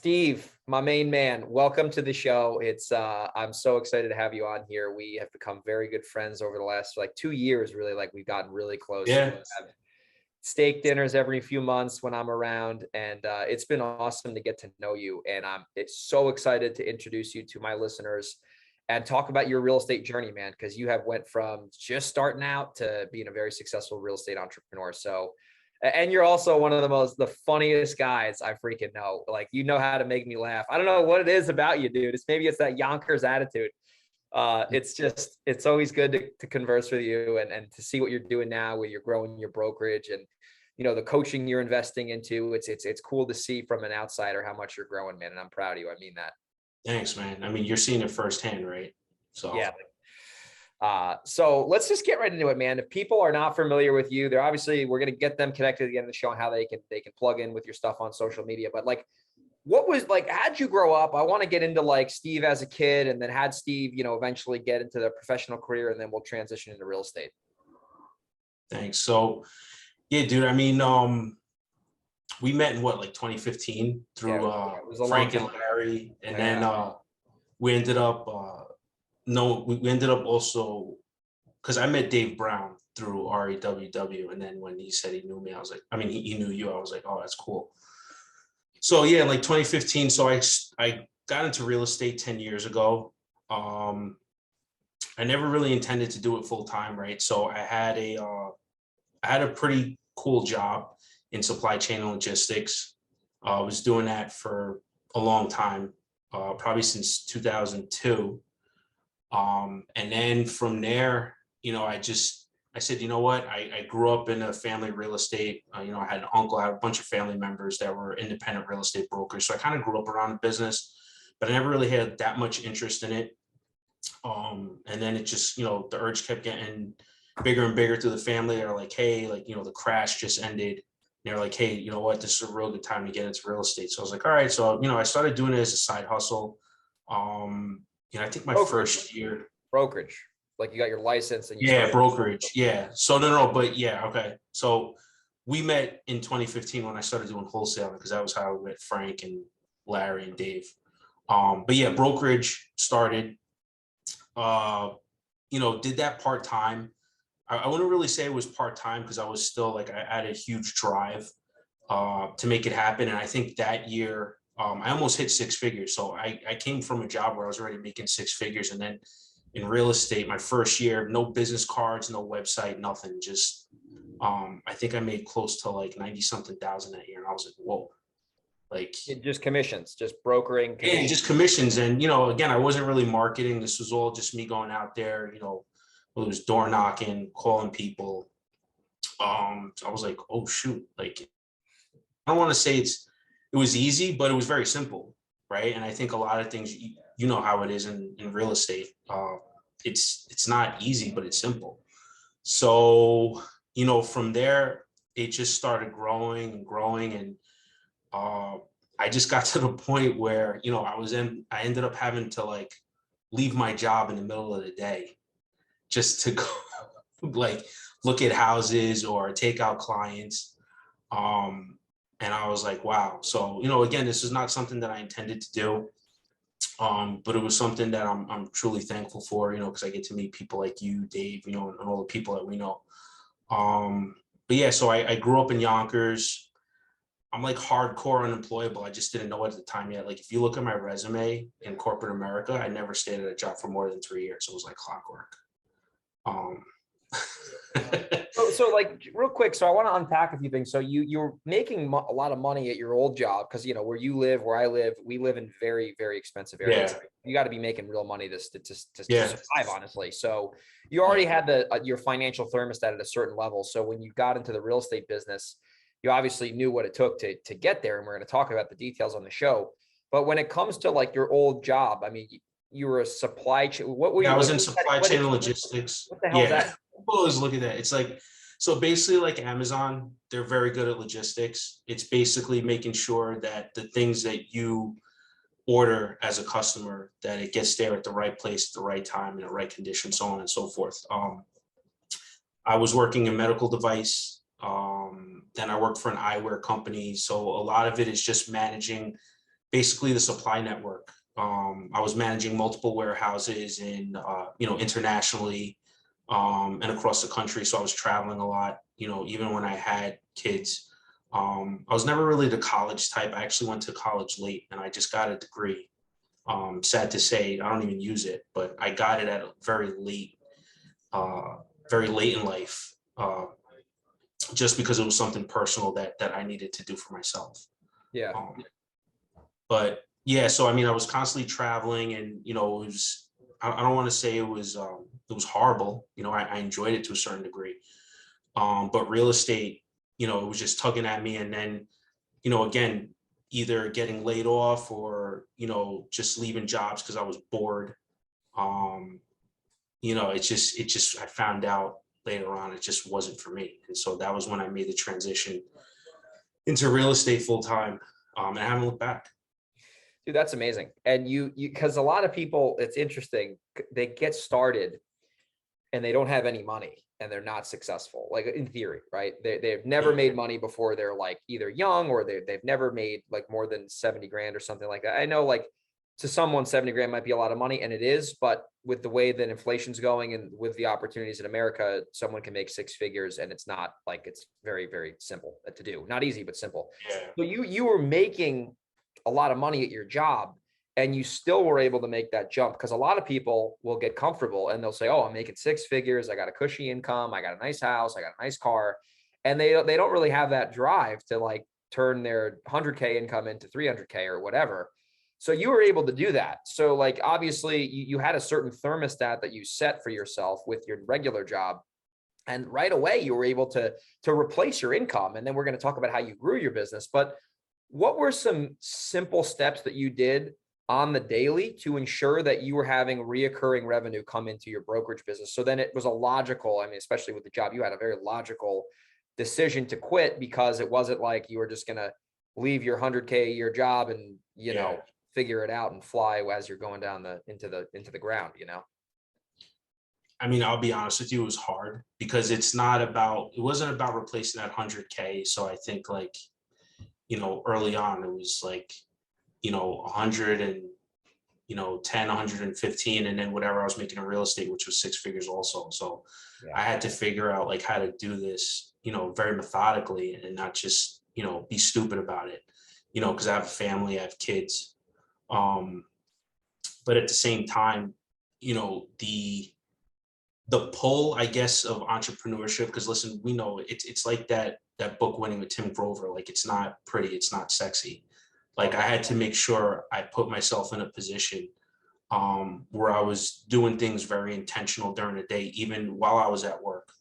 Steve, my main man, welcome to the show. I'm so excited to have you on here. We have become very good friends over the last 2 years, really. Like we've gotten really close. Yeah. We have steak dinners every few months when I'm around, and it's been awesome to get to know you. And it's so excited to introduce you to my listeners and talk about your real estate journey, man, because you have went from just starting out to being a very successful real estate entrepreneur. So, and you're also one of the funniest guys I freaking know. Like, you know how to make me laugh. I don't know what it is about you, dude. It's that Yonkers attitude. It's always good to converse with you and to see what you're doing now where you're growing your brokerage and, the coaching you're investing into. It's cool to see from an outsider how much you're growing, man. And I'm proud of you. I mean that. Thanks, man. I mean, you're seeing it firsthand, right? So yeah. So let's just get right into it, man. If people are not familiar with you, we're going to get them connected again to show how they can plug in with your stuff on social media. But how'd you grow up? I want to get into Steve as a kid, and then had Steve, eventually get into the professional career, and then we'll transition into real estate. Thanks. So yeah, dude, I mean, we met in 2015 through Frank and Larry. And then we ended up, we ended up also, because I met Dave Brown through REWW. And then when he said he knew me, I was like, he knew you. I was like, oh, that's cool. So yeah, 2015. So I got into real estate 10 years ago. I never really intended to do it full time, right? So I had a pretty cool job in supply chain and logistics. I was doing that for a long time, probably since 2002. And then from there, I said, you know what? I grew up in a family real estate. I had an uncle, I had a bunch of family members that were independent real estate brokers. So I kind of grew up around the business, but I never really had that much interest in it. And then it just, the urge kept getting bigger and bigger through the family. They're like, hey, the crash just ended. And they're like, hey, you know what? This is a real good time to get into real estate. So I was like, all right. So, I started doing it as a side hustle. I think my first year. Brokerage. Like you got your license and brokerage. Yeah. So but yeah. Okay. So we met in 2015 when I started doing wholesaling, because that was how I met Frank and Larry and Dave. But yeah, brokerage started, did that part-time. I wouldn't really say it was part-time because I was still I had a huge drive to make it happen. And I think that year I almost hit six figures. So I came from a job where I was already making six figures. And then in real estate, my first year, no business cards, no website, nothing. Just, I think I made close to 90 something thousand that year. And I was like, whoa, just commissions, just brokering. Yeah, just commissions. And, again, I wasn't really marketing. This was all just me going out there, it was door knocking, calling people. So I was like, oh shoot. I don't want to say it was easy, but it was very simple. Right. And I think a lot of things, you know how it is in real estate. It's not easy, but it's simple. So, from there, it just started growing and growing. And I just got to the point where, I ended up having to leave my job in the middle of the day just to go look at houses or take out clients. And I was like, wow. So, again, this is not something that I intended to do. But it was something that I'm truly thankful for, because I get to meet people like you, Dave, and all the people that we know. But yeah, so I grew up in Yonkers. I'm hardcore unemployable. I just didn't know it at the time yet. If you look at my resume in corporate America, I never stayed at a job for more than 3 years. It was like clockwork. So real quick. So I want to unpack a few things. So you were making a lot of money at your old job because, where you live, where I live, we live in very, very expensive areas. Yeah. You got to be making real money to survive, honestly. So you already had your financial thermostat at a certain level. So when you got into the real estate business, you obviously knew what it took to get there. And we're going to talk about the details on the show. But when it comes to your old job, you were a supply chain. What were you? I was in supply chain and logistics. What the hell is that? People always look at that. It's so basically Amazon, they're very good at logistics. It's basically making sure that the things that you order as a customer, that it gets there at the right place, at the right time, in the right condition, so on and so forth. I was working in medical device. Then I worked for an eyewear company. So a lot of it is just managing basically the supply network. I was managing multiple warehouses in, internationally, and across the country. So I was traveling a lot, even when I had kids. I was never really the college type. I actually went to college late and I just got a degree. Sad to say, I don't even use it, but I got it at a very late in life, just because it was something personal that I needed to do for myself. Yeah. But yeah, so I mean, I was constantly traveling, and it was, I don't want to say it was horrible. I enjoyed it to a certain degree. But real estate, it was just tugging at me, and then, again, either getting laid off or, just leaving jobs because I was bored. It just, I found out later on, it just wasn't for me. And so that was when I made the transition into real estate full time. And I haven't looked back. Dude, that's amazing. And because a lot of people, it's interesting, they get started and they don't have any money and they're not successful, like in theory, right? They've never made money before. They're like either young or they've never made like more than 70 grand or something like that. I know, like, to someone 70 grand might be a lot of money, and it is, but with the way that inflation's going and with the opportunities in America, someone can make six figures, and it's not like, it's very, very simple to do. Not easy, but simple. Yeah. So you were making a lot of money at your job and you still were able to make that jump, because a lot of people will get comfortable and they'll say, oh, I'm making six figures. I got a cushy income. I got a nice house. I got a nice car. And they don't really have that drive to like turn their 100K income into 300K or whatever. So you were able to do that. So like, obviously you had a certain thermostat that you set for yourself with your regular job. And right away you were able to replace your income. And then we're going to talk about how you grew your business. But what were some simple steps that you did on the daily to ensure that you were having reoccurring revenue come into your brokerage business? So then it was a logical, I mean, especially with the job, you had a very logical decision to quit, because it wasn't like you were just going to leave your 100K a year job and, figure it out and fly as you're going down into the ground, I mean, I'll be honest with you, it was hard because it wasn't about replacing that 100K. So I think like, early on it was like, 100 and, 10, 115, and then whatever I was making in real estate, which was six figures also. So I had to figure out like how to do this, very methodically and not just, be stupid about it, because I have a family, I have kids. But at the same time, the pull, I guess, of entrepreneurship, because listen, we know it's like that book Winning with Tim Grover. Like, it's not pretty, it's not sexy. Like, I had to make sure I put myself in a position where I was doing things very intentional during the day, even while I was at work.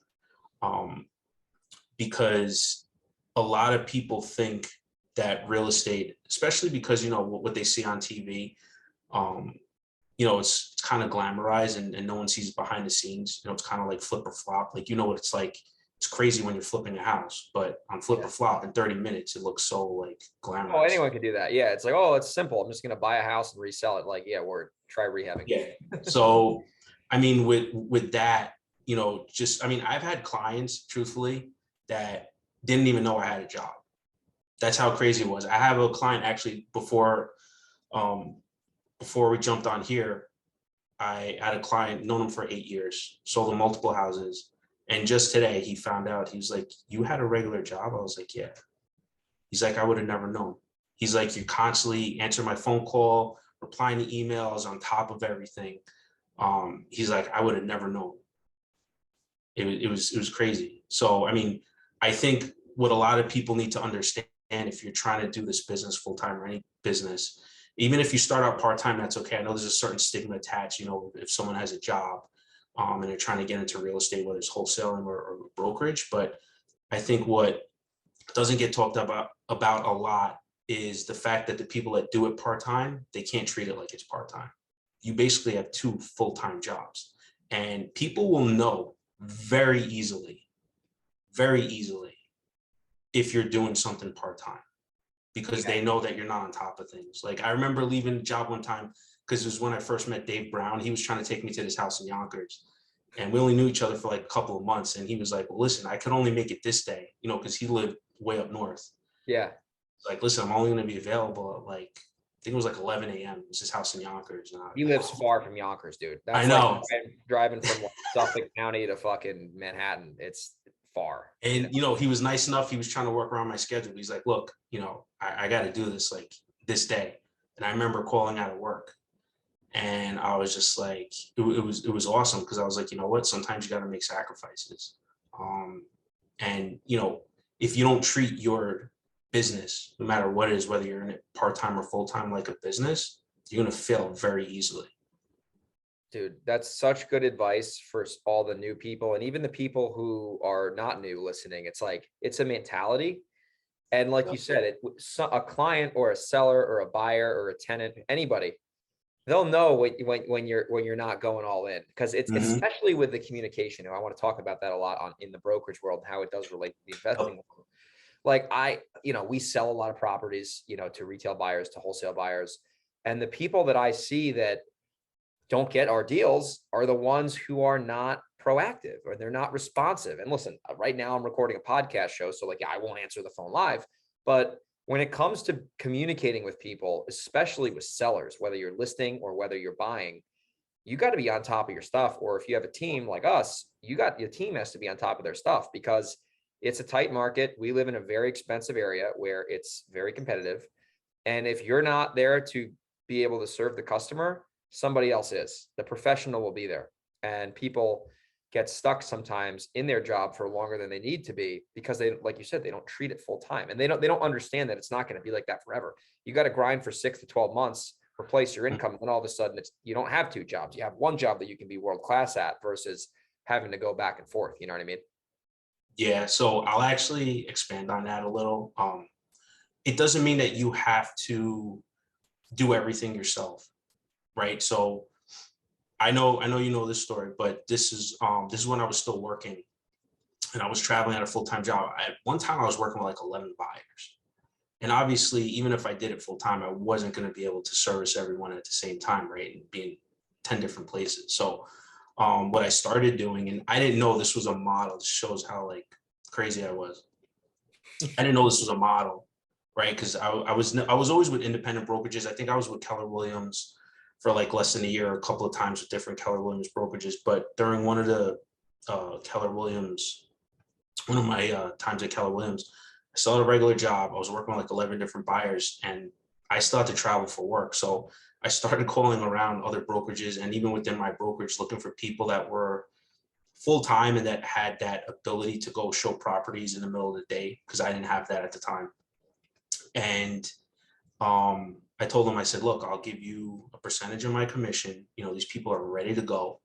Because a lot of people think that real estate, especially because, what they see on TV, it's kind of glamorized and no one sees behind the scenes. It's kind of like flip or flop. Like, what it's like. It's crazy when you're flipping a house, but on flip or flop in 30 minutes, it looks so like glamorous. Oh, anyone can do that. Yeah. It's like, oh, it's simple. I'm just going to buy a house and resell it. Like, yeah, try rehabbing. Yeah. So, I mean, with that, I've had clients, truthfully, that didn't even know I had a job. That's how crazy it was. I have a client actually before we jumped on here, I had a client, known him for 8 years, sold him multiple houses. And just today he found out, he was like, you had a regular job? I was like, yeah. He's like, I would have never known. He's like, you constantly answer my phone call, replying to emails, on top of everything. He's like, I would have never known. It was crazy. So, I mean, I think what a lot of people need to understand, if you're trying to do this business full-time or any business, even if you start out part-time, that's okay. I know there's a certain stigma attached, if someone has a job and they're trying to get into real estate, whether it's wholesaling or brokerage. But I think what doesn't get talked about a lot is the fact that the people that do it part-time, they can't treat it like it's part-time. You basically have two full-time jobs, and people will know very easily if you're doing something part-time, because they know that you're not on top of things. Like, I remember leaving the job one time because it was when I first met Dave Brown. He was trying to take me to this house in Yonkers, and we only knew each other for like a couple of months. And he was like, well, listen, I could only make it this day, because he lived way up north. Yeah. Like, listen, I'm only going to be available at like think it was like 11 a.m. It was his house in Yonkers. And he lives far from Yonkers, dude. That's I know. Like driving from like Suffolk County to fucking Manhattan. It's far. And, he was nice enough. He was trying to work around my schedule. He's like, look, I got to do this like this day. And I remember calling out of work. And I was just like, it was awesome because I was like, you know what? Sometimes you got to make sacrifices. And, if you don't treat your business, no matter what it is, whether you're in it part-time or full-time, like a business, you're going to fail very easily. Dude, that's such good advice for all the new people and even the people who are not new listening. It's like, it's a mentality. And like you said, a client or a seller or a buyer or a tenant, anybody, they'll know when you're not going all in, because it's especially with the communication. And I want to talk about that a lot in the brokerage world, how it does relate to the investing world. Like we sell a lot of properties, to retail buyers, to wholesale buyers. And the people that I see that don't get our deals are the ones who are not proactive or they're not responsive. And listen, right now I'm recording a podcast show. So I won't answer the phone live, but when it comes to communicating with people, especially with sellers, whether you're listing or whether you're buying, you got to be on top of your stuff. Or if you have a team like us, your team has to be on top of their stuff, because it's a tight market. We live in a very expensive area where it's very competitive. And if you're not there to be able to serve the customer, somebody else is. The professional will be there. And people get stuck sometimes in their job for longer than they need to be because they, like you said, they don't treat it full time, and they don't understand that it's not going to be like that forever. You got to grind for 6 to 12 months, replace your income, and then all of a sudden you don't have 2 jobs. You have 1 job that you can be world class at versus having to go back and forth. You know what I mean? Yeah. So I'll actually expand on that a little. It doesn't mean that you have to do everything yourself, right? So I know this story, but this is when I was still working and I was traveling at a full-time job. At one time I was working with like 11 buyers. And obviously, even if I did it full time, I wasn't going to be able to service everyone at the same time, right? And be in 10 different places. So what I started doing, and I didn't know this was a model, this shows how like crazy I was. I didn't know this was a model, right? Because I was always with independent brokerages. I think I was with Keller Williams for like less than a year, a couple of times with different Keller Williams brokerages. But during one of the one of my times at Keller Williams, I still had a regular job. I was working with like 11 different buyers, and I still had to travel for work. So I started calling around other brokerages, and even within my brokerage, looking for people that were full-time and that had that ability to go show properties in the middle of the day, because I didn't have that at the time. And I told them, I said, look, I'll give you a percentage of my commission. These people are ready to go.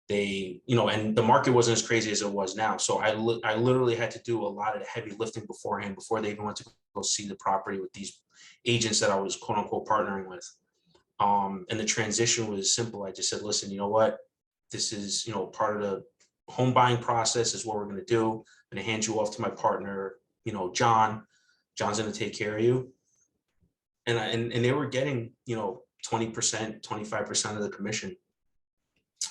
They, and the market wasn't as crazy as it was now. So I literally had to do a lot of the heavy lifting beforehand, before they even went to go see the property with these agents that I was quote unquote partnering with. And the transition was simple. I just said, listen, you know what? This is, part of the home buying process is what we're going to do. I'm going to hand you off to my partner, John. John's going to take care of you. And they were getting, 20%, 25% of the commission.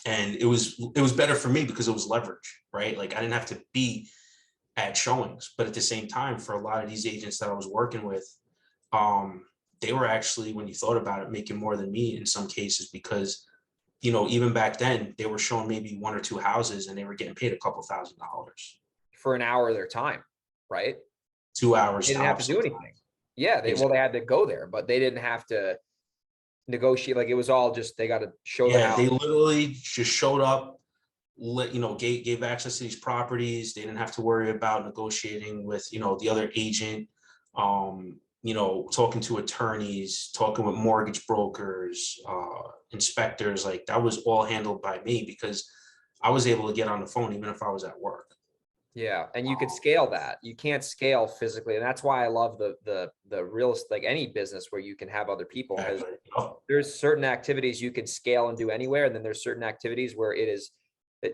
And it was better for me because it was leverage, right? Like I didn't have to be at showings, but at the same time, for a lot of these agents that I was working with, they were actually, when you thought about it, making more than me in some cases, because, even back then they were showing maybe 1 or 2 houses and they were getting paid a couple $1,000 for an hour of their time, right? 2 hours. They didn't have to do anything. Yeah. They had to go there, but they didn't have to negotiate. Like it was all just, they got to show the house. They literally just showed up, gave access to these properties. They didn't have to worry about negotiating with, the other agent, talking to attorneys, talking with mortgage brokers, inspectors. Like that was all handled by me, because I was able to get on the phone even if I was at work. Yeah. And you could scale that. You can't scale physically. And that's why I love the real estate, like any business where you can have other people, because there's certain activities you can scale and do anywhere. And then there's certain activities where it's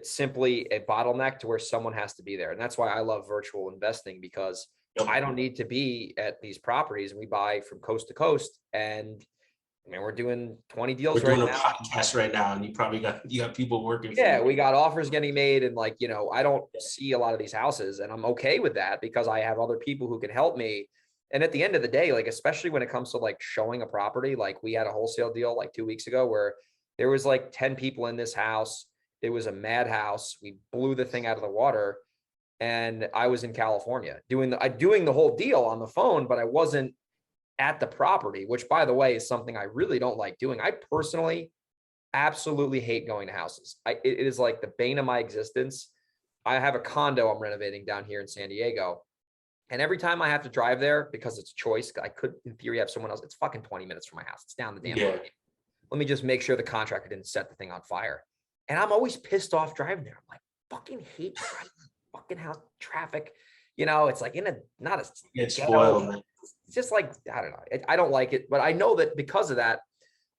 simply a bottleneck to where someone has to be there. And that's why I love virtual investing, because I don't need to be at these properties, and we buy from coast to coast. And I mean, we're doing 20 deals right now. We're doing a podcast right now, and you got people working. Yeah, we got offers getting made, and like, I don't see a lot of these houses, and I'm okay with that because I have other people who can help me And at the end of the day, like, especially when it comes to like showing a property, like we had a wholesale deal like 2 weeks ago where there was like 10 people in this house. It was a madhouse. We blew the thing out of the water. And I was in California doing the whole deal on the phone, but I wasn't at the property, which, by the way, is something I really don't like doing. I personally absolutely hate going to houses. It is like the bane of my existence. I have a condo I'm renovating down here in San Diego. And every time I have to drive there, because it's choice, I could in theory have someone else. It's fucking 20 minutes from my house. It's down the damn road. Let me just make sure the contractor didn't set the thing on fire. And I'm always pissed off driving there. I'm like, fucking hate driving fucking house traffic. You know, it's like not a it's spoiled. It's just like, I don't know. I don't like it, but I know that because of that,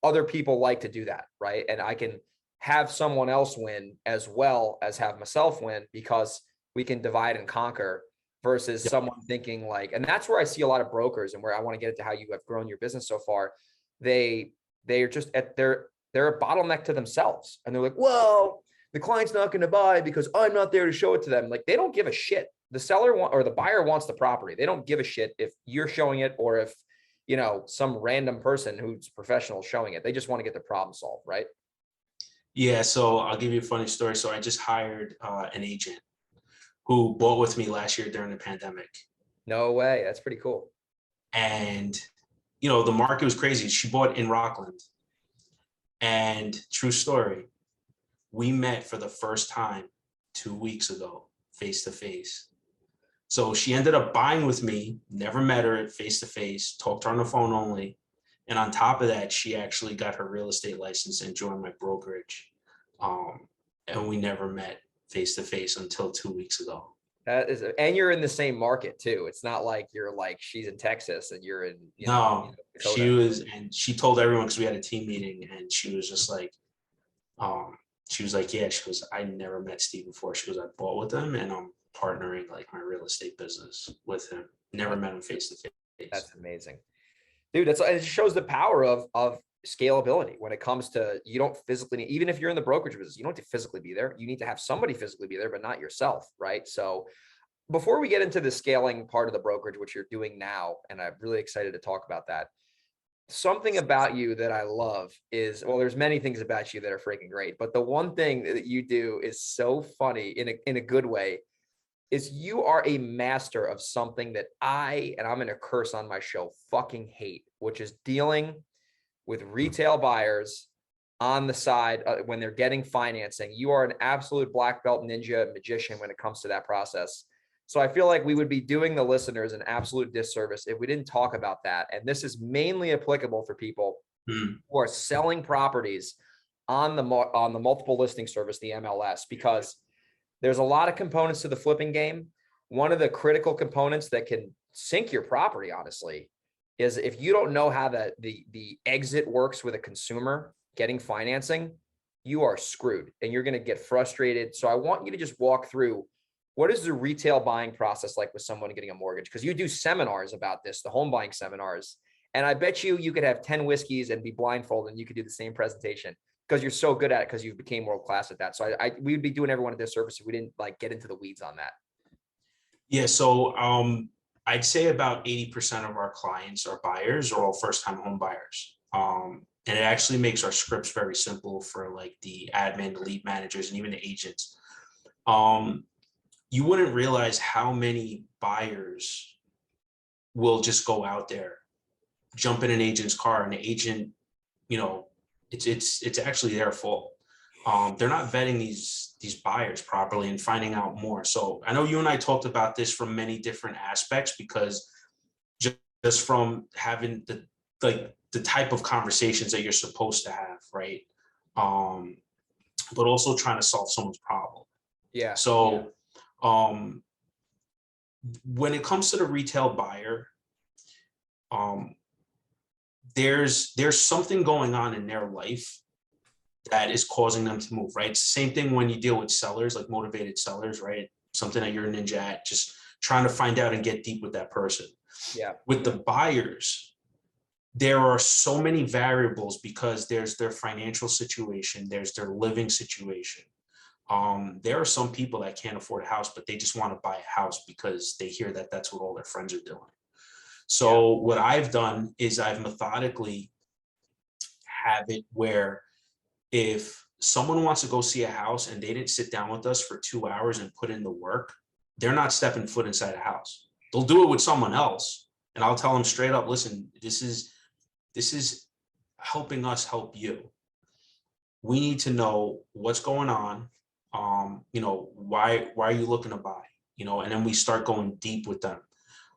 other people like to do that, right? And I can have someone else win as well as have myself win because we can divide and conquer versus someone thinking like, and that's where I see a lot of brokers and where I want to get into how you have grown your business so far. They are just they're a bottleneck to themselves. And they're like, well, the client's not going to buy because I'm not there to show it to them. Like, they don't give a shit. The seller or the buyer wants the property. They don't give a shit if you're showing it or if, you know, some random person who's professional showing it. They just want to get the problem solved, right? Yeah. So I'll give you a funny story. So I just hired an agent who bought with me last year during the pandemic. No way. That's pretty cool. And, you know, the market was crazy. She bought in Rockland. And true story, we met for the first time 2 weeks ago, face to face. So she ended up buying with me, never met her face to face, talked to her on the phone only. And on top of that, she actually got her real estate license and joined my brokerage. And we never met face to face until 2 weeks ago. That is, and you're in the same market too. It's not like you're like, she's in Texas and you're in, she was, and she told everyone, because we had a team meeting, and she was just like, she was like, yeah, she goes, I never met Steve before. She goes, I bought with him and I'm partnering like my real estate business with him. Never met him face to face. That's amazing. Dude, it shows the power of scalability when it comes to, you don't physically need, even if you're in the brokerage business, you don't have to physically be there. You need to have somebody physically be there, but not yourself, right? So before we get into the scaling part of the brokerage, which you're doing now, and I'm really excited to talk about that, something about you that I love is, well, there's many things about you that are freaking great, but the one thing that you do is so funny in a good way is you are a master of something that and I'm going to curse on my show, fucking hate, which is dealing with retail buyers on the side when they're getting financing. You are an absolute black belt ninja magician when it comes to that process. So I feel like we would be doing the listeners an absolute disservice if we didn't talk about that. And this is mainly applicable for people who are selling properties on the multiple listing service, the MLS, because there's a lot of components to the flipping game. One of the critical components that can sink your property, honestly, is if you don't know how the exit works with a consumer getting financing, you are screwed and you're going to get frustrated. So I want you to just walk through, what is the retail buying process like with someone getting a mortgage? Because you do seminars about this, the home buying seminars. And I bet you could have 10 whiskeys and be blindfolded and you could do the same presentation because you're so good at it because you became world class at that. So we would be doing everyone a disservice if we didn't like get into the weeds on that. Yeah. So I'd say about 80% of our clients or buyers are all first-time home buyers. And it actually makes our scripts very simple for like the admin, the lead managers, and even the agents. You wouldn't realize how many buyers will just go out there, jump in an agent's car, and the agent, you know, it's actually their fault. They're not vetting these buyers properly and finding out more. So I know you and I talked about this from many different aspects, because just from having the type of conversations that you're supposed to have, right? But also trying to solve someone's problem. Yeah. So when it comes to the retail buyer, there's something going on in their life that is causing them to move, right? It's the same thing when you deal with sellers, like motivated sellers, right? Something that you're a ninja at, just trying to find out and get deep with that person. Yeah. With the buyers, there are so many variables because there's their financial situation, there's their living situation. There are some people that can't afford a house, but they just want to buy a house because they hear that that's what all their friends are doing. So what I've done is I've methodically have it where if someone wants to go see a house and they didn't sit down with us for 2 hours and put in the work, they're not stepping foot inside a house. They'll do it with someone else. And I'll tell them straight up, listen, this is helping us help you. We need to know what's going on. Why are you looking to buy? And then we start going deep with them.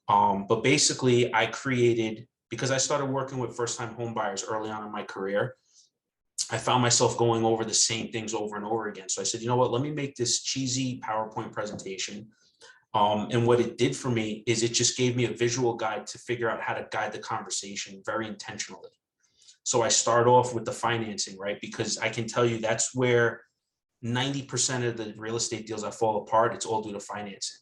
But basically I created, because I started working with first-time home buyers early on in my career, I found myself going over the same things over and over again. So I said, you know what, let me make this cheesy PowerPoint presentation. And what it did for me is it just gave me a visual guide to figure out how to guide the conversation very intentionally. So I start off with the financing, right? Because I can tell you that's where 90% of the real estate deals that fall apart, it's all due to financing.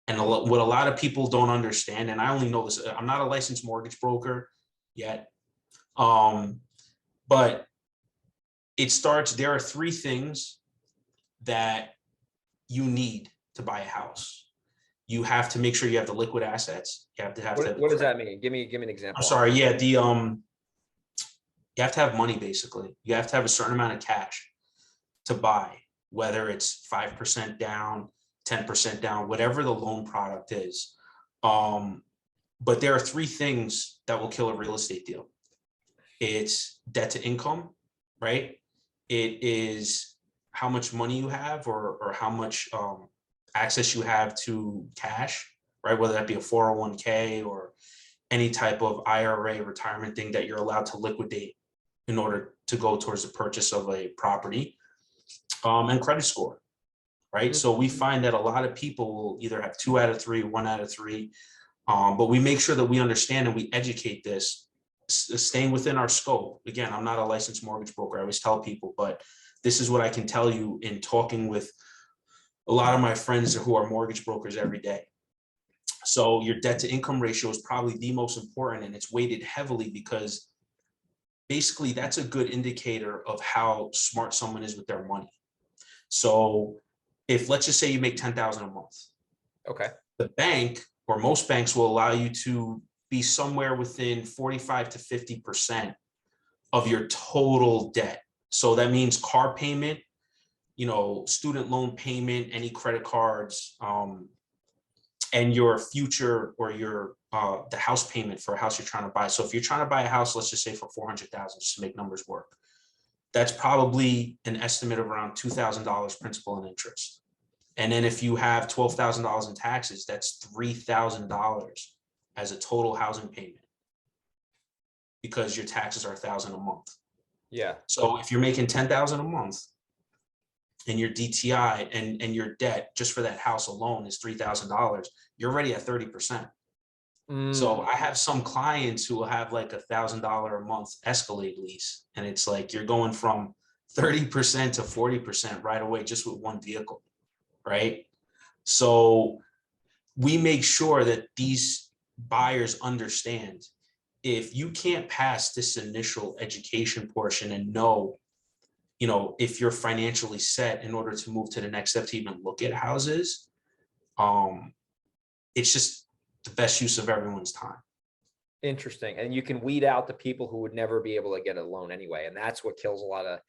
And what a lot of people don't understand, and I only know this, I'm not a licensed mortgage broker yet, but there are 3 things that you need to buy a house. You have to make sure you have the liquid assets. You have to have. What does that mean? Give me an example. I'm sorry. Yeah, you have to have money. Basically, you have to have a certain amount of cash to buy, whether it's 5% down, 10% down, whatever the loan product is. But there are 3 things that will kill a real estate deal. It's debt to income, right? It is how much money you have or how much access you have to cash, right? Whether that be a 401k or any type of IRA retirement thing that you're allowed to liquidate in order to go towards the purchase of a property, and credit score, right? Mm-hmm. So we find that a lot of people will either have 2 out of 3, 1 out of 3, but we make sure that we understand and we educate this, staying within our scope. Again, I'm not a licensed mortgage broker. I always tell people, but this is what I can tell you in talking with a lot of my friends who are mortgage brokers every day. So your debt to income ratio is probably the most important, and it's weighted heavily because basically that's a good indicator of how smart someone is with their money. So if, let's just say you make $10,000 a month. Okay. The bank or most banks will allow you to be somewhere within 45 to 50% of your total debt. So that means car payment, student loan payment, any credit cards, and your future or your the house payment for a house you're trying to buy. So if you're trying to buy a house, let's just say for $400,000, just to make numbers work, that's probably an estimate of around $2,000 principal and interest. And then if you have $12,000 in taxes, that's $3,000 as a total housing payment because your taxes are $1,000 a month. Yeah. So if you're making $10,000 a month and your DTI and your debt just for that house alone is $3,000, you're already at 30%. So I have some clients who will have like $1,000 a month Escalade lease. And it's like, you're going from 30% to 40% right away, just with one vehicle. Right. So we make sure that these buyers understand if you can't pass this initial education portion and know, if you're financially set in order to move to the next step to even look at houses, it's just the best use of everyone's time. Interesting. And you can weed out the people who would never be able to get a loan anyway. And that's what kills a lot of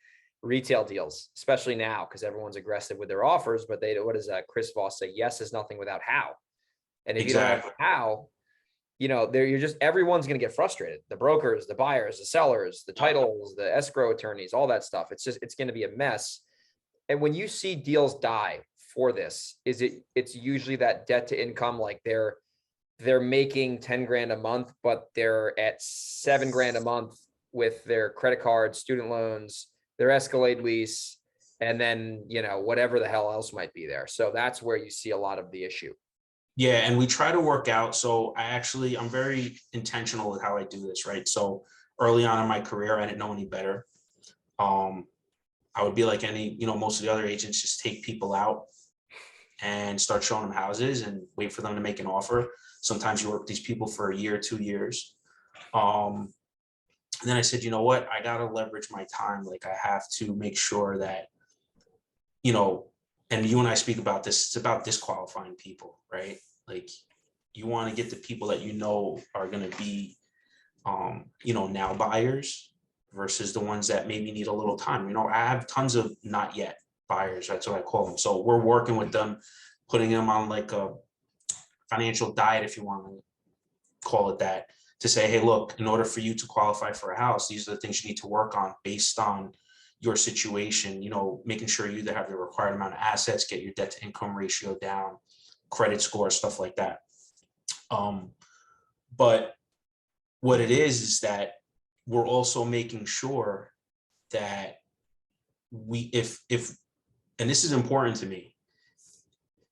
retail deals, especially now, because everyone's aggressive with their offers, but what does Chris Voss say? Yes is nothing without how. And if you don't have how, everyone's going to get frustrated. The brokers, the buyers, the sellers, the titles, the escrow attorneys, all that stuff. It's going to be a mess. And when you see deals die for this, it's usually that debt to income, like they're making 10 grand a month, but they're at 7 grand a month with their credit cards, student loans, their Escalade lease, and then, whatever the hell else might be there. So that's where you see a lot of the issue. Yeah. And we try to work out. So I'm very intentional with how I do this, right? So early on in my career, I didn't know any better. I would be like most of the other agents, just take people out and start showing them houses and wait for them to make an offer. Sometimes you work with these people for a year, 2 years. And then I said, you know what, I got to leverage my time. Like I have to make sure that, and you and I speak about this, it's about disqualifying people, right? Like you want to get the people that are going to be, now buyers versus the ones that maybe need a little time. I have tons of not yet buyers. That's what I call them. So we're working with them, putting them on like a financial diet, if you want to call it that, to say, hey, look, in order for you to qualify for a house, these are the things you need to work on based on your situation, making sure you either have the required amount of assets, get your debt to income ratio down, credit score, stuff like that. But what it is that we're also making sure that if, and this is important to me,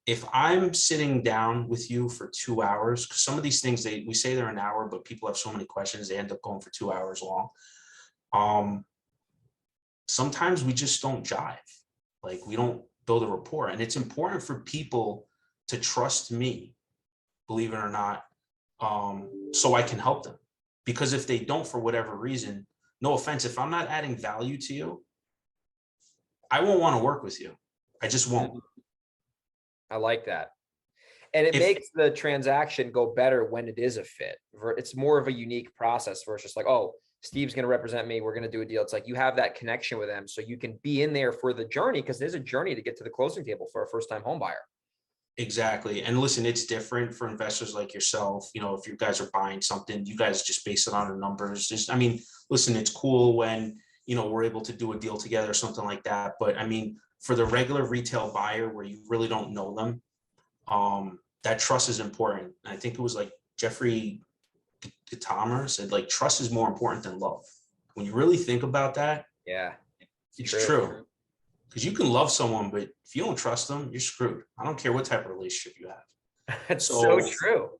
if I'm sitting down with you for 2 hours, because some of these things, we say they're an hour, but people have so many questions, they end up going for 2 hours long. Sometimes we just don't jive. Like, we don't build a rapport. And it's important for people to trust me, believe it or not, so I can help them. Because if they don't, for whatever reason, no offense, if I'm not adding value to you, I won't want to work with you. I just won't. I like that. And it makes the transaction go better when it is a fit. It's more of a unique process versus like, oh, Steve's going to represent me, we're going to do a deal. It's like you have that connection with them so you can be in there for the journey, because there's a journey to get to the closing table for a first-time home buyer. Exactly. And listen, it's different for investors like yourself. If you guys are buying something, you guys just base it on the numbers. Listen, it's cool when, we're able to do a deal together or something like that. But for the regular retail buyer where you really don't know them, that trust is important. And I think it was like Jeffrey Gitomer said, like, trust is more important than love. When you really think about that, yeah, it's true. Because you can love someone, but if you don't trust them, you're screwed. I don't care what type of relationship you have. That's so true.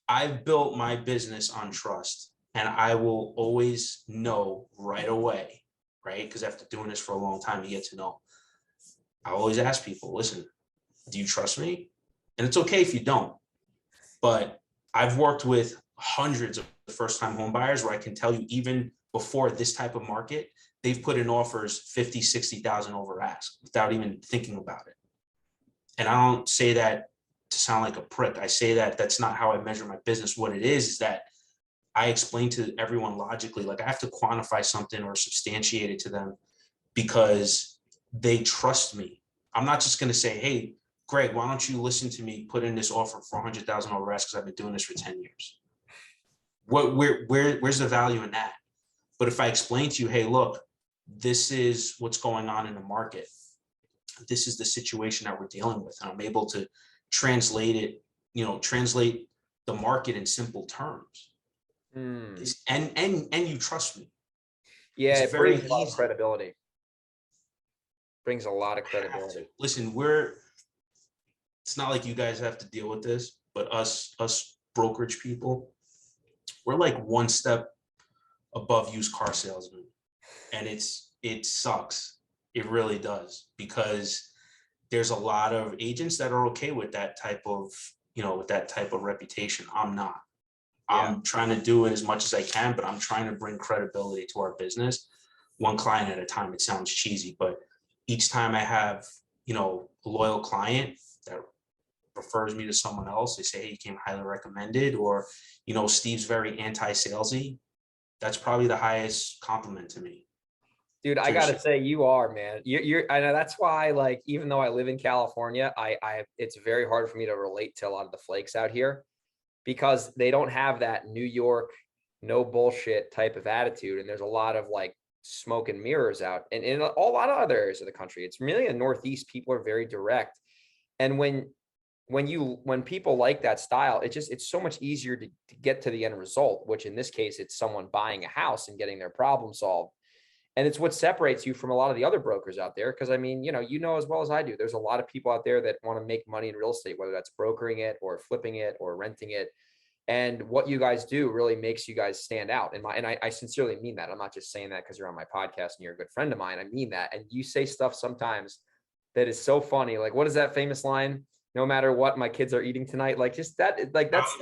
I've built my business on trust, and I will always know right away, right? Because after doing this for a long time, you get to know. I always ask people, listen, do you trust me? And it's okay if you don't. But I've worked with hundreds of first-time home buyers where I can tell you, even before this type of market, they've put in offers 50, 60,000 over ask without even thinking about it. And I don't say that to sound like a prick. I say that that's not how I measure my business. What it is that I explain to everyone logically, like, I have to quantify something or substantiate it to them because they trust me. I'm not just going to say, hey, Greg, why don't you listen to me, put in this offer for 100,000 over ask because I've been doing this for 10 years. Where's the value in that? But if I explain to you, hey, look, this is what's going on in the market. This is the situation that we're dealing with. And I'm able to translate it, translate the market in simple terms. And you trust me. Yeah, it brings a lot of credibility. Brings a lot of credibility. Listen, it's not like you guys have to deal with this, but us brokerage people, we're like one step above used car salesmen. And it sucks. It really does, because there's a lot of agents that are okay with that type of, reputation. I'm not. Yeah. I'm trying to do it as much as I can, but I'm trying to bring credibility to our business, one client at a time. It sounds cheesy, but each time I have, a loyal client that refers me to someone else, they say, hey, you came highly recommended, or, Steve's very anti-salesy. That's probably the highest compliment to me. Dude, I gotta say, you are, man. I know that's why, like, even though I live in California, it's very hard for me to relate to a lot of the flakes out here, because they don't have that New York, no bullshit type of attitude. And there's a lot of like smoke and mirrors out, and in a lot of other areas of the country. It's really in the Northeast, people are very direct. And when people like that style, it's so much easier to get to the end result, which in this case, it's someone buying a house and getting their problem solved. And it's what separates you from a lot of the other brokers out there. Because I mean, you know as well as I do, there's a lot of people out there that want to make money in real estate, whether that's brokering it or flipping it or renting it. And what you guys do really makes you guys stand out. And I sincerely mean that. I'm not just saying that because you're on my podcast and you're a good friend of mine. I mean that. And you say stuff sometimes that is so funny. Like, what is that famous line? No matter what my kids are eating tonight. Like, just that, like, that's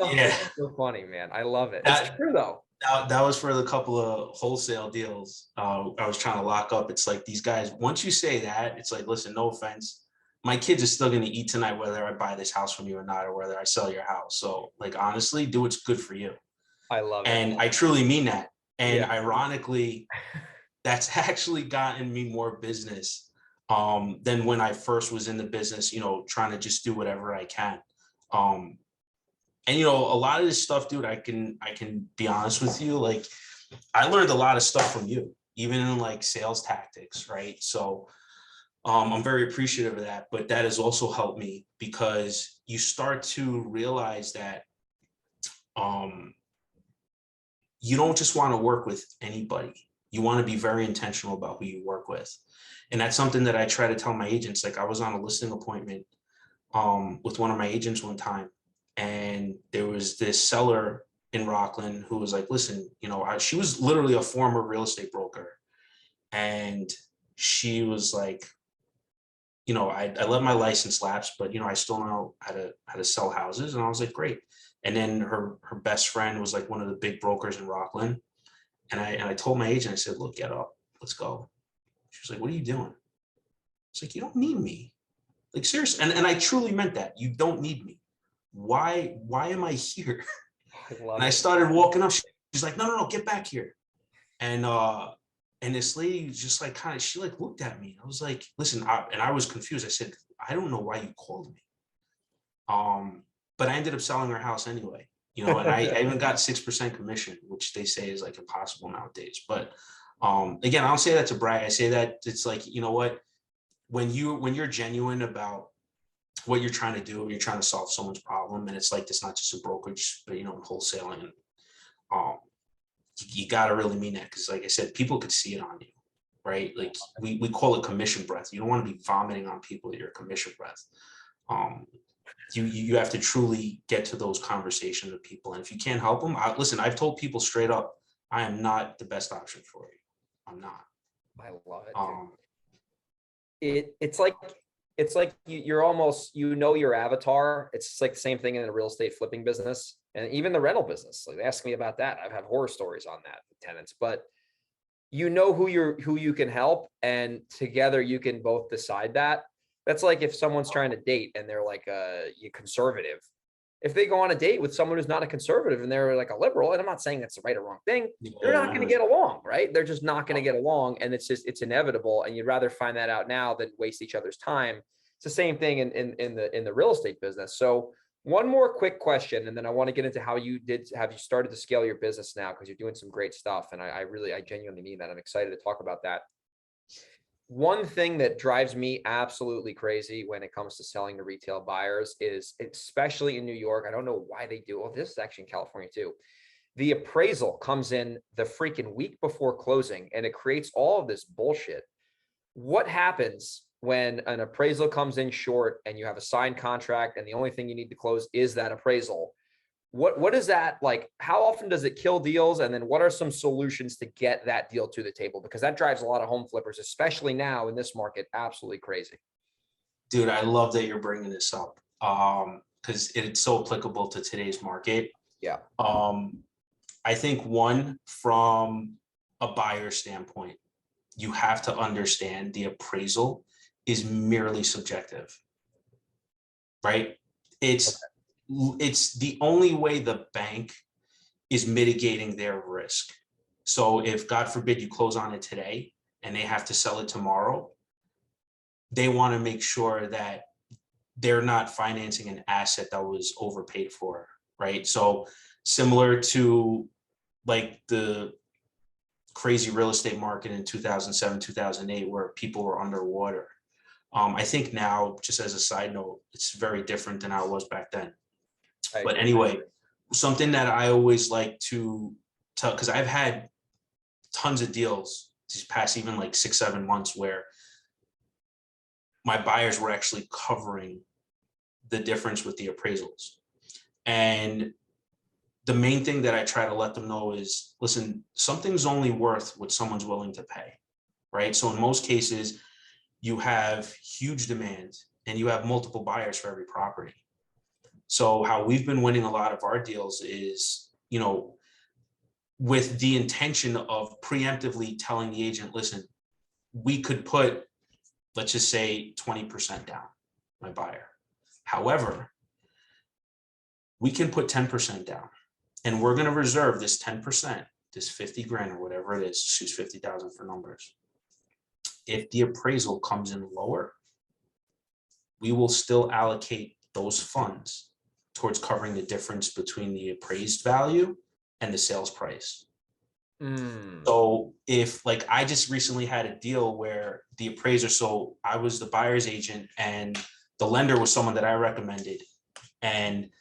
so funny, man. I love it. It's true though. That was for the couple of wholesale deals I was trying to lock up. It's like, these guys, once you say that, it's like, listen, no offense, my kids are still going to eat tonight, whether I buy this house from you or not, or whether I sell your house. So like, honestly, do what's good for you. I love it. And I truly mean that. And Yeah. ironically, that's actually gotten me more business than when I first was in the business, trying to just do whatever I can. And a lot of this stuff, dude, I can be honest with you. Like, I learned a lot of stuff from you, even in like sales tactics, right? So I'm very appreciative of that, but that has also helped me because you start to realize that you don't just want to work with anybody. You want to be very intentional about who you work with. And that's something that I try to tell my agents. Like, I was on a listing appointment with one of my agents one time, and there was this seller in Rockland who was like, listen, she was literally a former real estate broker. And she was like, I let my license lapse, but I still know how to sell houses. And I was like, great. And then her best friend was like one of the big brokers in Rockland. And I told my agent, I said, look, get up, let's go. She was like, what are you doing? It's like, you don't need me. Like, seriously. And I truly meant that. You don't need me. Why am I here? I started walking up. She's like, no, get back here. And this lady just like she like looked at me. I was like, listen, I was confused. I said, I don't know why you called me. But I ended up selling her house anyway, and I even got 6% commission, which they say is like impossible nowadays. But again, I don't say that to brag. I say that it's like, what, when you're genuine about what you're trying to do, you're trying to solve someone's problem, and it's like, it's not just a brokerage, but in wholesaling, you got to really mean that, because like I said, people could see it on you, right? Like, we call it commission breath. You don't want to be vomiting on people at your commission breath. You have to truly get to those conversations with people, and if you can't help them, listen, I've told people straight up, I am not the best option for you. I'm not. I love it. It's like you're almost, your avatar. It's like the same thing in the real estate flipping business and even the rental business. Like, ask me about that. I've had horror stories on that with tenants, but who you can help, and together you can both decide that. That's like if someone's trying to date and they're like you conservative. If they go on a date with someone who's not a conservative and they're like a liberal, and I'm not saying that's the right or wrong thing, they're not going to get along, right? They're just not going to get along, and it's inevitable. And you'd rather find that out now than waste each other's time. It's the same thing in the real estate business. So one more quick question, and then I want to get into have you started to scale your business now, because you're doing some great stuff, and I genuinely mean that. I'm excited to talk about that. One thing that drives me absolutely crazy when it comes to selling to retail buyers is, especially in New York, I don't know why they do. Well, this is actually in California too. The appraisal comes in the freaking week before closing, and it creates all of this bullshit. What happens when an appraisal comes in short and you have a signed contract and the only thing you need to close is that appraisal? What is that like? How often does it kill deals? And then what are some solutions to get that deal to the table? Because that drives a lot of home flippers, especially now in this market, absolutely crazy. Dude, I love that you're bringing this up because it's so applicable to today's market. Yeah. I think from a buyer standpoint, you have to understand the appraisal is merely subjective, right? It's the only way the bank is mitigating their risk. So if, God forbid, you close on it today and they have to sell it tomorrow, they want to make sure that they're not financing an asset that was overpaid for, right? So similar to like the crazy real estate market in 2007, 2008, where people were underwater. I think now, just as a side note, it's very different than how it was back then. But anyway, something that I always like to tell, because I've had tons of deals these past even like 6-7 months where my buyers were actually covering the difference with the appraisals. And the main thing that I try to let them know is, listen, something's only worth what someone's willing to pay, right? So in most cases, you have huge demand and you have multiple buyers for every property. So how we've been winning a lot of our deals is, with the intention of preemptively telling the agent, listen, we could put, let's just say 20% down, my buyer. However, we can put 10% down, and we're going to reserve this 10%, this 50 grand or whatever it is, choose 50,000 for numbers. If the appraisal comes in lower, we will still allocate those funds towards covering the difference between the appraised value and the sales price. So if, like, I just recently had a deal where the appraiser, so I was the buyer's agent and the lender was someone that I recommended. And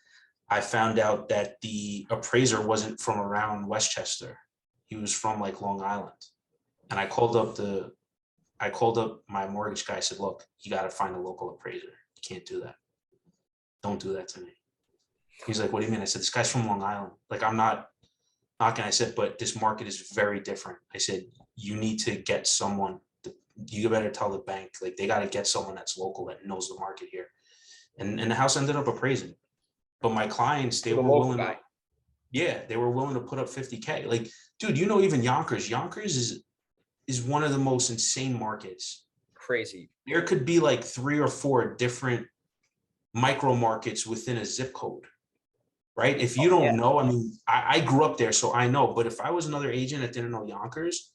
I found out that the appraiser wasn't from around Westchester. He was from like Long Island. And I called up my mortgage guy. I said, look, you got to find a local appraiser. You can't do that. Don't do that to me. He's like, what do you mean? I said, this guy's from Long Island. Like, I'm not knocking. I said, but this market is very different. I said, you need to get someone, you better tell the bank, like, they got to get someone that's local that knows the market here. And the house ended up appraising. But my clients, they were willing to, they were willing to put up 50K. Like, dude, even Yonkers is one of the most insane markets. Crazy. There could be like 3 or 4 different micro markets within a zip code, right? If you don't know, I mean, I grew up there, so I know. But if I was another agent that didn't know Yonkers,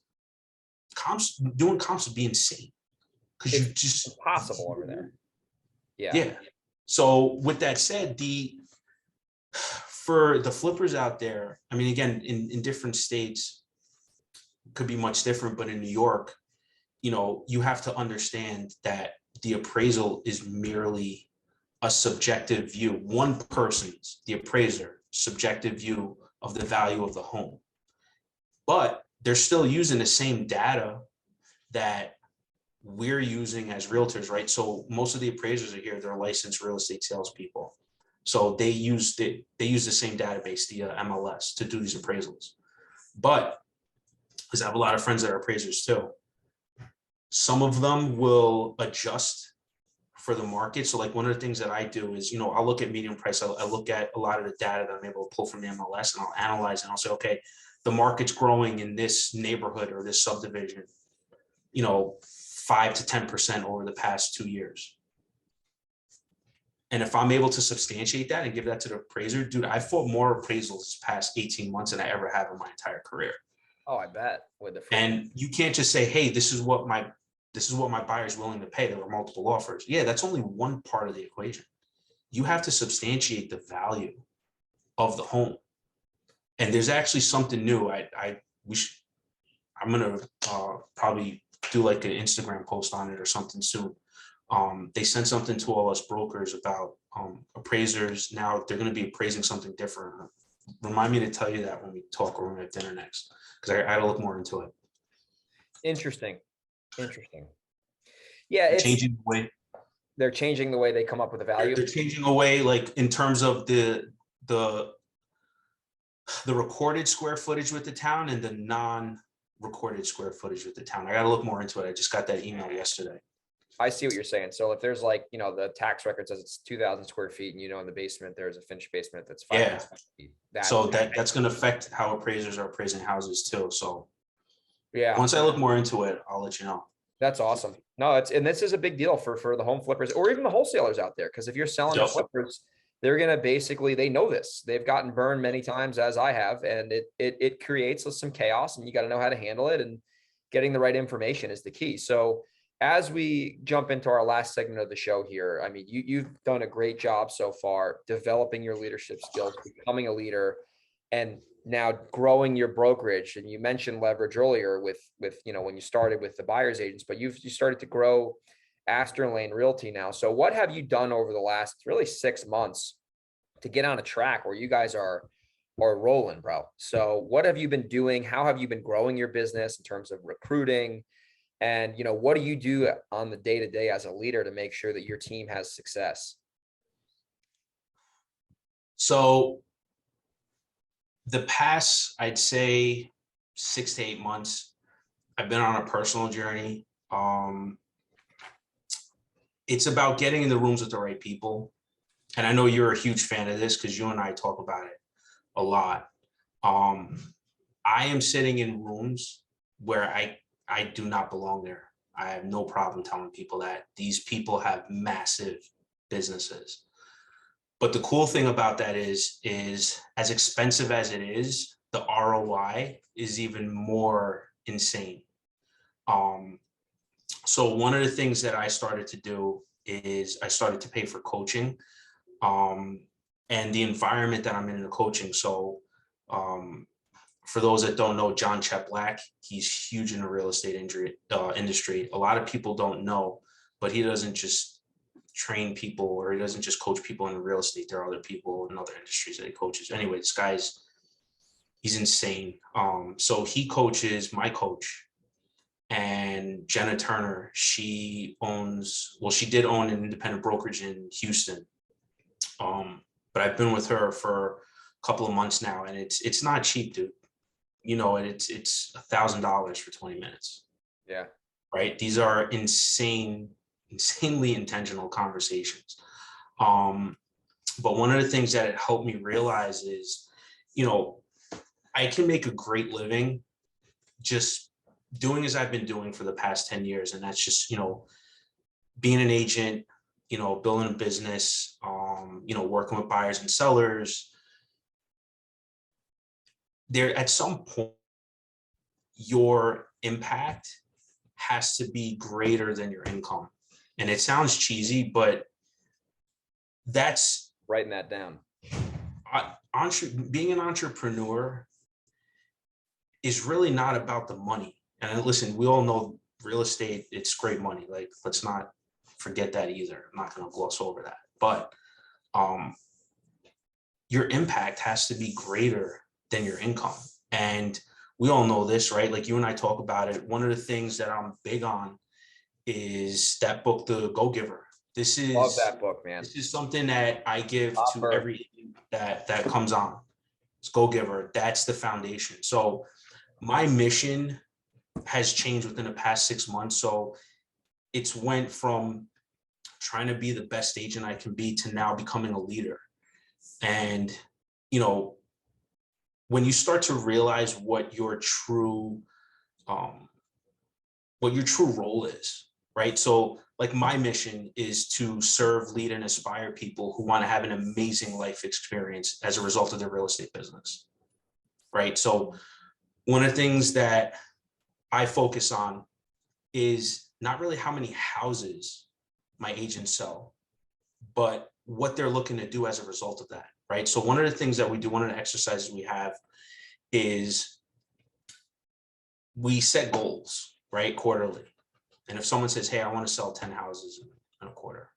doing comps would be insane, because you just impossible over there. Yeah. So with that said, for the flippers out there, I mean, again, in different states, could be much different, but in New York, you have to understand that the appraisal is merely a subjective view, one person's, the appraiser, subjective view of the value of the home. But they're still using the same data that we're using as realtors, right? So most of the appraisers are here, they're licensed real estate salespeople. So they use the same database, the MLS, to do these appraisals. But, because I have a lot of friends that are appraisers too, some of them will adjust for the market. So like, one of the things that I do is, I'll look at median price. I look at a lot of the data that I'm able to pull from the MLS, and I'll analyze and I'll say, okay, the market's growing in this neighborhood or this subdivision, 5 to 10% over the past 2 years. And if I'm able to substantiate that and give that to the appraiser, dude, I fought more appraisals this past 18 months than I ever have in my entire career. Oh, I bet. And you can't just say, hey, this is what my buyer's willing to pay. There were multiple offers. Yeah, that's only one part of the equation. You have to substantiate the value of the home. And there's actually something new. I'm gonna probably do like an Instagram post on it or something soon. They sent something to all us brokers about appraisers. Now they're going to be appraising something different. Remind me to tell you that when we talk or when we have dinner next, because I got to look more into it. Interesting. Yeah, it's changing the way they're changing the way they come up with the value. They're changing the way, like, in terms of the recorded square footage with the town and the non-recorded square footage with the town. I got to look more into it. I just got that email yesterday. I see what you're saying. So if there's like, the tax record says it's 2,000 square feet, and in the basement there's a finished basement that's 5,000 square feet. That's going to affect how appraisers are appraising houses too. So once I look more into it, I'll let you know. That's awesome. No, and this is a big deal for the home flippers or even the wholesalers out there. Because if you're selling to flippers, they're going to they know this. They've gotten burned many times, as I have, and it creates some chaos, and you got to know how to handle it, and getting the right information is the key. So as we jump into our last segment of the show here, I mean, you've done a great job so far developing your leadership skills, becoming a leader, and now growing your brokerage. And you mentioned leverage earlier with when you started with the buyer's agents, but you started to grow Astor Lane Realty now. So what have you done over the last really 6 months to get on a track where you guys are rolling, bro? So what have you been doing? How have you been growing your business in terms of recruiting? And, what do you do on the day-to-day as a leader to make sure that your team has success? So the past, I'd say 6 to 8 months, I've been on a personal journey. It's about getting in the rooms with the right people. And I know you're a huge fan of this because you and I talk about it a lot. I am sitting in rooms where I do not belong there. I have no problem telling people that these people have massive businesses. But the cool thing about that is as expensive as it is, the ROI is even more insane. So one of the things that I started to do is I started to pay for coaching, and the environment that I'm in the coaching. So for those that don't know, John Cheplack, he's huge in the real estate industry. A lot of people don't know, but he doesn't just train people, or he doesn't just coach people in real estate. There are other people in other industries that he coaches. Anyway, this guy's, he's insane. So he coaches my coach, and Jenna Turner, she did own an independent brokerage in Houston. But I've been with her for a couple of months now, and it's not cheap, dude. You know, it's $1,000 for 20 minutes. Yeah. Right. These are insanely intentional conversations. But one of the things that it helped me realize is, you know, I can make a great living just doing as I've been doing for the past 10 years. And that's just, you know, being an agent, you know, building a business, you know, working with buyers and sellers. There, at some point, your impact has to be greater than your income. And it sounds cheesy, but that's writing that down. Being an entrepreneur is really not about the money. And listen, we all know real estate, it's great money. Like, let's not forget that either. I'm not going to gloss over that. But your impact has to be greater than your income. And we all know this, right? Like, you and I talk about it. One of the things that I'm big on is that book, The Go-Giver. Love that book, man. This is something that I give to every that comes on. It's Go-Giver. That's the foundation. So my mission has changed within the past 6 months. So it's went from trying to be the best agent I can be to now becoming a leader. And, you know, when you start to realize what your true role is, right? So like, my mission is to serve, lead, and inspire people who want to have an amazing life experience as a result of their real estate business, right? So one of the things that I focus on is not really how many houses my agents sell, but what they're looking to do as a result of that, right? So one of the things that we do, one of the exercises we have is we set goals, right, quarterly. And if someone says, hey, I want to sell 10 houses in a quarter,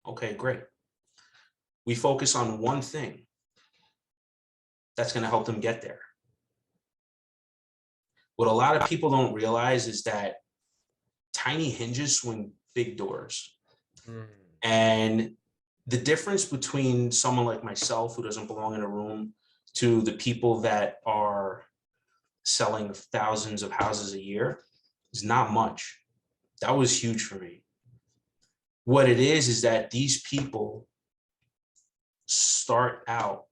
okay, great. We focus on one thing that's going to help them get there. What a lot of people don't realize is that tiny hinges swing big doors. And the difference between someone like myself, who doesn't belong in a room, to the people that are selling thousands of houses a year is not much. That was huge for me. What it is that these people start out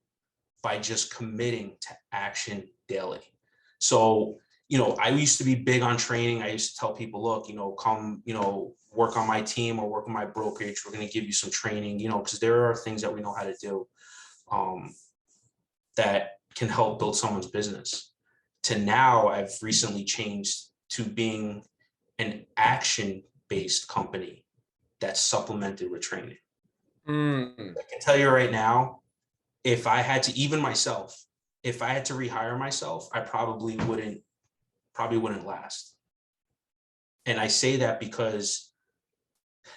by just committing to action daily. So, you know, I used to be big on training. I used to tell people, look, you know, come, you know, work on my team or work on my brokerage. We're going to give you some training, you know, because there are things that we know how to do that can help build someone's business. To now, I've recently changed to being an action-based company that's supplemented with training. I can tell you right now, if I had to, even myself, if I had to rehire myself, I probably wouldn't last. And I say that because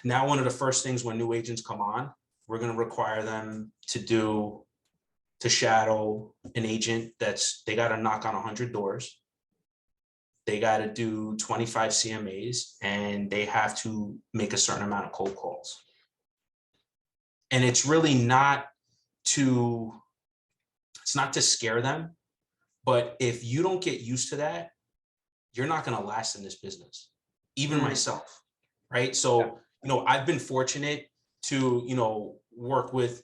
now one of the first things when new agents come on, we're going to require them to shadow an agent they got to knock on 100 doors. They got to do 25 CMAs, and they have to make a certain amount of cold calls. And it's really not to scare them, but if you don't get used to that, you're not going to last in this business, even myself, right? So, you know, I've been fortunate to, you know, work with,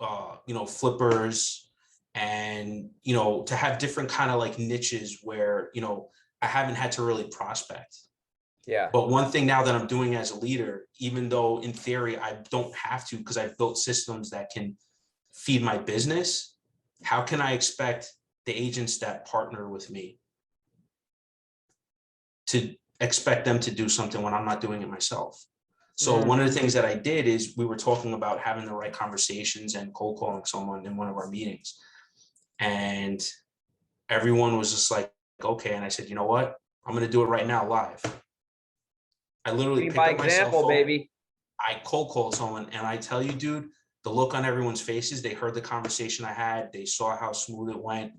you know, flippers and, you know, to have different kind of like niches where, you know, I haven't had to really prospect. Yeah. But one thing now that I'm doing as a leader, even though in theory I don't have to, because I've built systems that can feed my business, how can I expect the agents that partner with me to expect them to do something when I'm not doing it myself? So one of the things that I did is we were talking about having the right conversations and cold calling someone in one of our meetings. And everyone was just like, okay. And I said, you know what? I'm going to do it right now live. I literally picked up my cell phone, baby. I cold called someone, and I tell you, dude, the look on everyone's faces, they heard the conversation I had, they saw how smooth it went.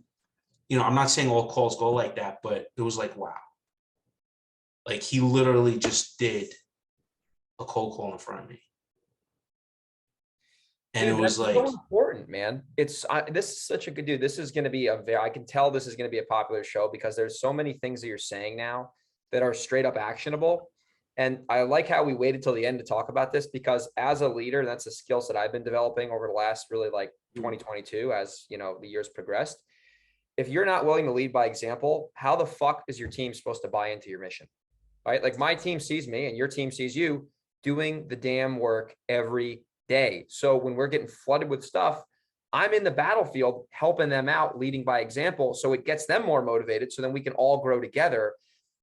You know, I'm not saying all calls go like that, but it was like, wow. Like he literally just did a cold call in front of me. And dude, it was like, so important, man. This is such a good dude. This is going to be I can tell this is going to be a popular show because there's so many things that you're saying now that are straight up actionable. And I like how we waited till the end to talk about this, because as a leader, that's a skill set I've been developing over the last really like 2022, as you know, the years progressed. If you're not willing to lead by example, how the fuck is your team supposed to buy into your mission? Right? Like my team sees me and your team sees you doing the damn work every day. So when we're getting flooded with stuff, I'm in the battlefield helping them out, leading by example. So it gets them more motivated. So then we can all grow together.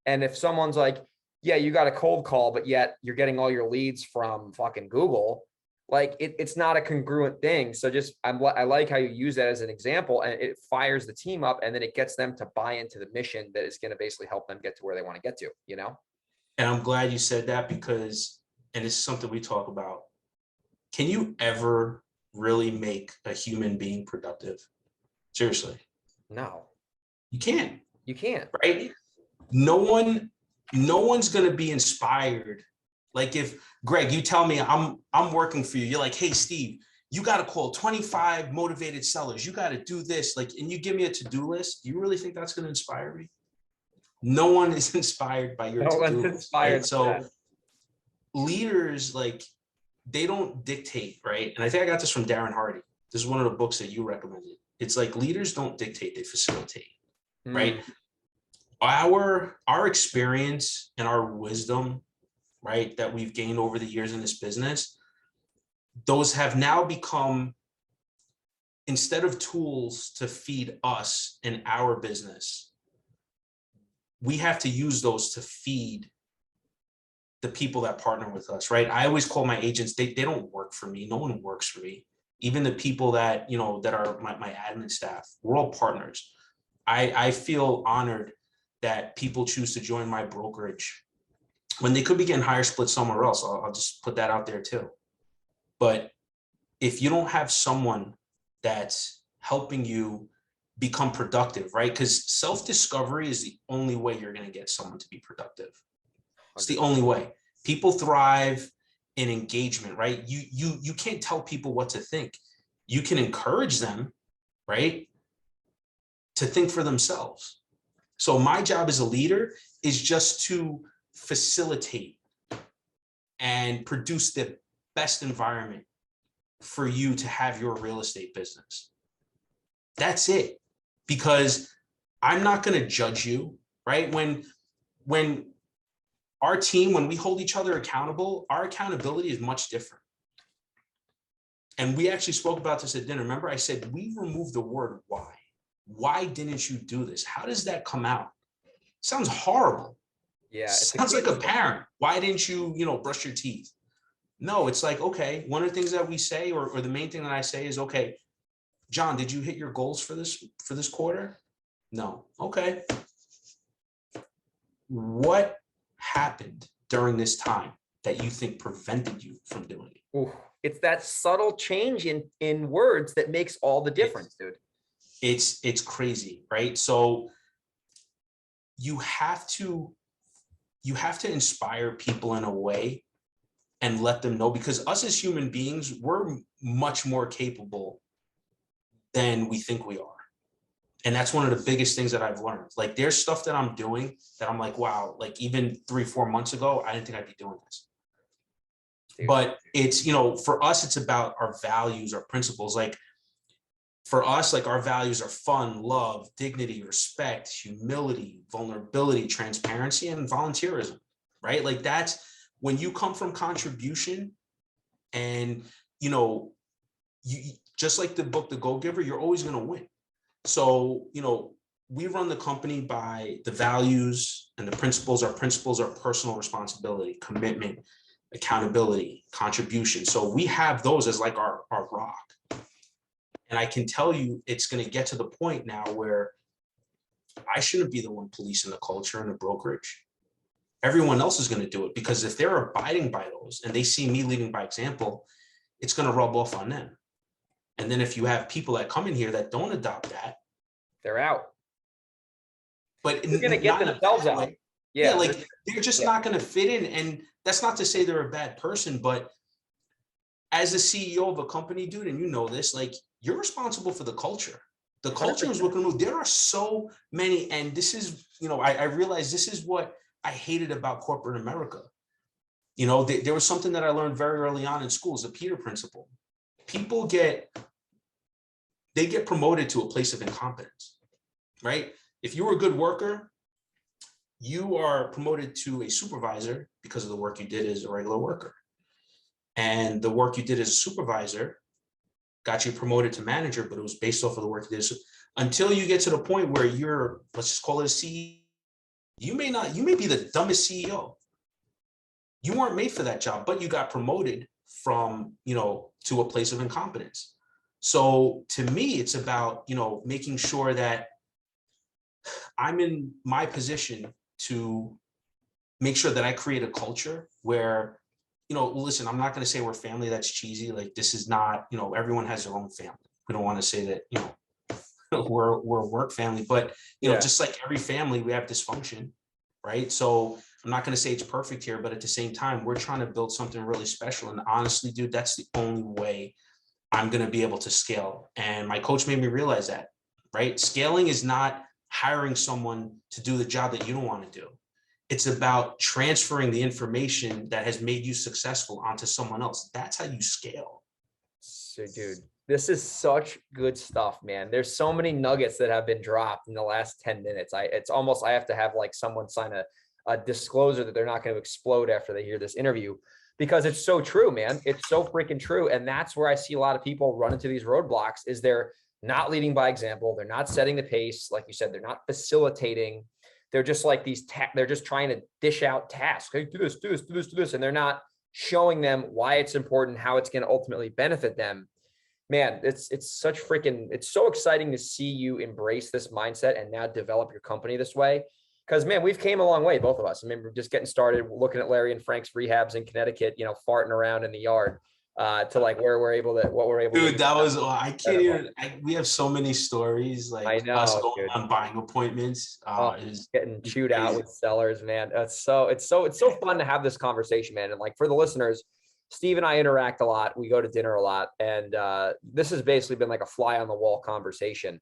And if someone's like, yeah, you got a cold call, but yet you're getting all your leads from fucking Google, like it's not a congruent thing. So just, I like how you use that as an example, and it fires the team up, and then it gets them to buy into the mission that is going to basically help them get to where they want to get to, you know? And I'm glad you said that, because, and this is something we talk about, can you ever really make a human being productive? Seriously. No. You can't. You can't. Right? No one's going to be inspired. Like if, Greg, you tell me I'm working for you. You're like, hey, Steve, you got to call 25 motivated sellers. You got to do this. Like, and you give me a to-do list. Do you really think that's going to inspire me? No one is inspired by your to-do list. Right? So leaders, like, they don't dictate, right? And I think I got this from Darren Hardy. This is one of the books that you recommended. It's like leaders don't dictate, they facilitate, right? Our experience and our wisdom, right, that we've gained over the years in this business, those have now become, instead of tools to feed us and our business, we have to use those to feed the people that partner with us, right? I always call my agents, they don't work for me. No one works for me. Even the people that, you know, that are my admin staff, we're all partners. I feel honored that people choose to join my brokerage when they could be getting higher split somewhere else. I'll just put that out there too. But if you don't have someone that's helping you become productive, right? Because self-discovery is the only way you're going to get someone to be productive. It's the only way. People thrive in engagement, right? You can't tell people what to think. You can encourage them, right, to think for themselves. So my job as a leader is just to facilitate and produce the best environment for you to have your real estate business. That's it. Because I'm not going to judge you, right? When our team, when we hold each other accountable, our accountability is much different. And we actually spoke about this at dinner. Remember, I said, we removed the word why. Why didn't you do this? How does that come out? Sounds horrible. Yeah. Sounds like a parent. Why didn't you, brush your teeth? No, it's like, okay, one of the things that we say, or the main thing that I say is, okay, John, did you hit your goals for this quarter? No. Okay. What happened during this time that you think prevented you from doing it? Ooh, it's that subtle change in words that makes all the difference, dude. It's crazy, right? So you have to inspire people in a way and let them know, because us as human beings, we're much more capable than we think we are. And that's one of the biggest things that I've learned. Like, there's stuff that I'm doing that I'm like, wow, like even 3-4 months ago, I didn't think I'd be doing this. But it's, for us, it's about our values, our principles. Like, for us, like, our values are fun, love, dignity, respect, humility, vulnerability, transparency, and volunteerism, right? Like that's when you come from contribution and, you just like the book, The Go Giver, you're always going to win. So, we run the company by the values and the principles. Our principles are personal responsibility, commitment, accountability, contribution. So we have those as like our rock. And I can tell you it's going to get to the point now where I shouldn't be the one policing the culture in a brokerage. Everyone else is going to do it, because if they're abiding by those and they see me leading by example, it's going to rub off on them. And then if you have people that come in here that don't adopt that, they're out. But they're going to get themselves out. Yeah, like they're just not going to fit in. And that's not to say they're a bad person, but as a CEO of a company, dude, and you know this, like you're responsible for the culture. The culture 100%. Is looking to move. There are so many, and this is, I realize this is what I hated about corporate America. There was something that I learned very early on in school, is the Peter principle. People get promoted to a place of incompetence, right? If you were a good worker, you are promoted to a supervisor because of the work you did as a regular worker. And the work you did as a supervisor got you promoted to manager, but it was based off of the work you did. So until you get to the point where you're, let's just call it a CEO, you may be the dumbest CEO. You weren't made for that job, but you got promoted from, to a place of incompetence. So to me, it's about, making sure that I'm in my position to make sure that I create a culture where, listen, I'm not going to say we're family. That's cheesy. Like this is not, everyone has their own family. We don't want to say that, we're a work family, but, just like every family, we have dysfunction, right? So I'm not going to say it's perfect here, but at the same time, we're trying to build something really special. And honestly, dude, that's the only way I'm going to be able to scale. And my coach made me realize that, right? Scaling is not hiring someone to do the job that you don't want to do. It's about transferring the information that has made you successful onto someone else. That's how you scale. So, dude, this is such good stuff, man. There's so many nuggets that have been dropped in the last 10 minutes. I have to have like someone sign a disclosure that they're not going to explode after they hear this interview, because it's so true, man. It's so freaking true. And that's where I see a lot of people run into these roadblocks, is they're not leading by example. They're not setting the pace. Like you said, they're not facilitating. They're just like they're just trying to dish out tasks. Hey, do this, do this, do this, do this. And they're not showing them why it's important, how it's going to ultimately benefit them. Man, it's so exciting to see you embrace this mindset and now develop your company this way. Because, man, we've came a long way, both of us. I mean, we're just getting started, looking at Larry and Frank's rehabs in Connecticut, farting around in the yard, to like what we're able to. Dude, that was, I can't even, we have so many stories, like I know, us going on buying appointments. Getting chewed out with sellers, man. It's so fun to have this conversation, man. And like for the listeners, Steve and I interact a lot. We go to dinner a lot. And this has basically been like a fly on the wall conversation,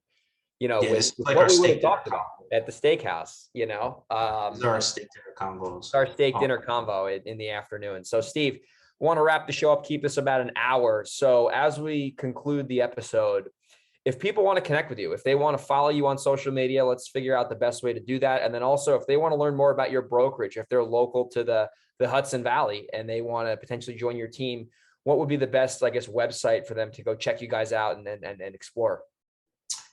with like what we would have talked about at the steakhouse, These are our steak dinner combos. Our steak dinner combo in the afternoon. So Steve, want to wrap the show up, keep this about an hour. So as we conclude the episode, if people want to connect with you, if they want to follow you on social media, let's figure out the best way to do that. And then also if they want to learn more about your brokerage, if they're local to the Hudson Valley and they want to potentially join your team, what would be the best, I guess, website for them to go check you guys out and explore?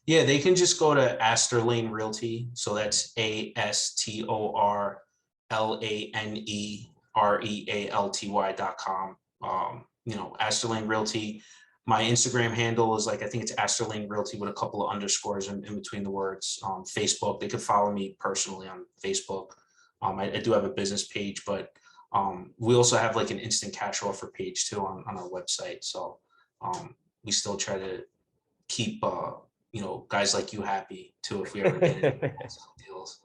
Yeah, they can just go to Astor Lane Realty. So that's AstorLaneRealty.com. Astor Lane Realty. My Instagram handle is I think it's Astor Lane Realty with a couple of underscores in between the words. Facebook, they could follow me personally on Facebook. I do have a business page, but we also have like an instant cash offer page too on our website. So we still try to keep guys like you happy too if we ever get into deals.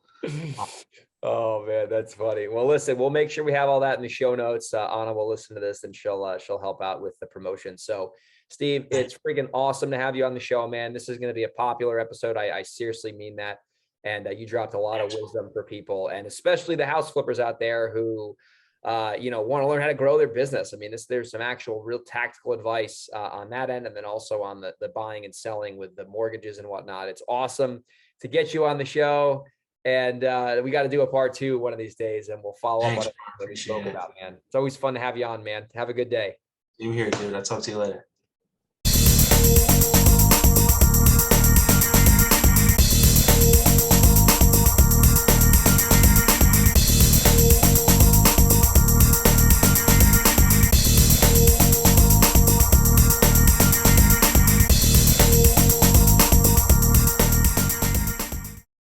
Oh man, that's funny. Well, listen, we'll make sure we have all that in the show notes. Anna will listen to this and she'll help out with the promotion. So Steve, it's freaking awesome to have you on the show, man. This is going to be a popular episode. I seriously mean that. And you dropped a lot of wisdom for people, and especially the house flippers out there who, want to learn how to grow their business. I mean, there's some actual real tactical advice on that end. And then also on the buying and selling with the mortgages and whatnot. It's awesome to get you on the show. And we got to do a part 2 one of these days, and we'll follow up on Thanks, it bro. that we Appreciate spoke it. about, man. It's always fun to have you on, man. Have a good day. You here, dude. I'll talk to you later.